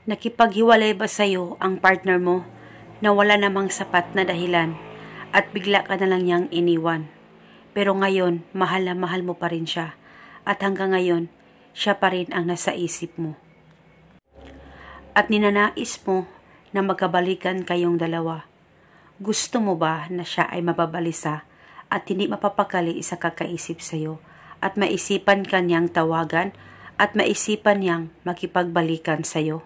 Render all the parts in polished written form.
Nakipaghiwalay ba sa'yo ang partner mo na wala namang sapat na dahilan at bigla ka na lang niyang iniwan? Pero ngayon, mahal na mahal mo pa rin siya at hanggang ngayon, siya pa rin ang nasa isip mo. At ninanais mo na magkabalikan kayong dalawa. Gusto mo ba na siya ay mababalisa at hindi mapapakali sa kakaisip sa'yo at maisipan ka niyang tawagan at maisipan niyang makipagbalikan sa'yo?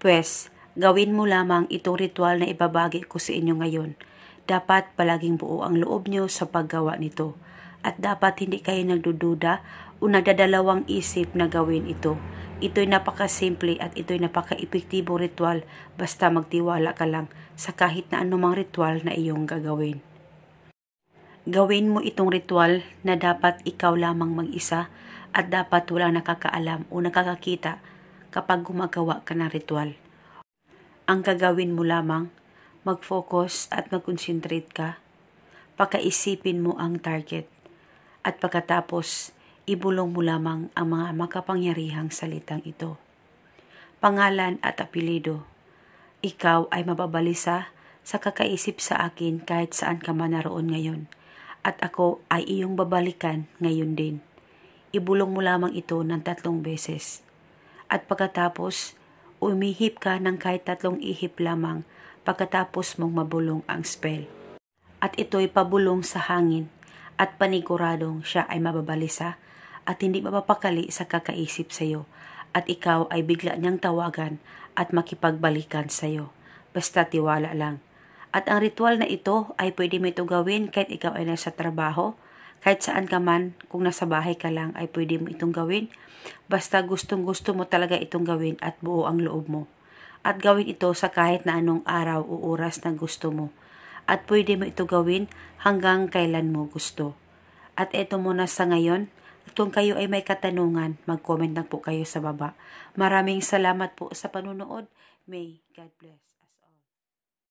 Pwes, gawin mo lamang itong ritual na ibabagi ko sa inyo ngayon. Dapat palaging buo ang loob nyo sa paggawa nito. At dapat hindi kayo nagdududa o nagdadalawang isip na gawin ito. Ito'y napakasimple at ito'y napaka-epektibong ritual basta magtiwala ka lang sa kahit na anumang ritual na iyong gagawin. Gawin mo itong ritual na dapat ikaw lamang mag-isa at dapat walang nakakaalam o nakakakita kapag gumagawa ka ng ritual. Ang gagawin mo lamang, mag-focus at mag-concentrate ka, pakaisipin mo ang target, at pagkatapos, ibulong mo lamang ang mga makapangyarihang salitang ito. Pangalan at apelido. Ikaw ay mababalisa sa kakaisip sa akin kahit saan ka man naroon ngayon, at ako ay iyong babalikan ngayon din. Ibulong mo lamang ito ng 3 beses. At pagkatapos, umihip ka ng kahit 3 ihip lamang pagkatapos mong mabulong ang spell. At ito'y pabulong sa hangin at paniguradong siya ay mababalisa at hindi mapapakali sa kakaisip sa iyo at ikaw ay bigla niyang tawagan at makipagbalikan sa iyo. Basta tiwala lang. At ang ritual na ito ay pwede mo ito gawin kahit ikaw ay nasa trabaho, kahit saan ka man, kung nasa bahay ka lang ay pwede mo itong gawin. Basta gustong-gusto mo talaga itong gawin at buo ang loob mo. At gawin ito sa kahit na anong araw o oras na gusto mo. At pwede mo ito gawin hanggang kailan mo gusto. At eto muna sa ngayon. Kung kayo ay may katanungan, mag-comment lang po kayo sa baba. Maraming salamat po sa panunood. May God bless.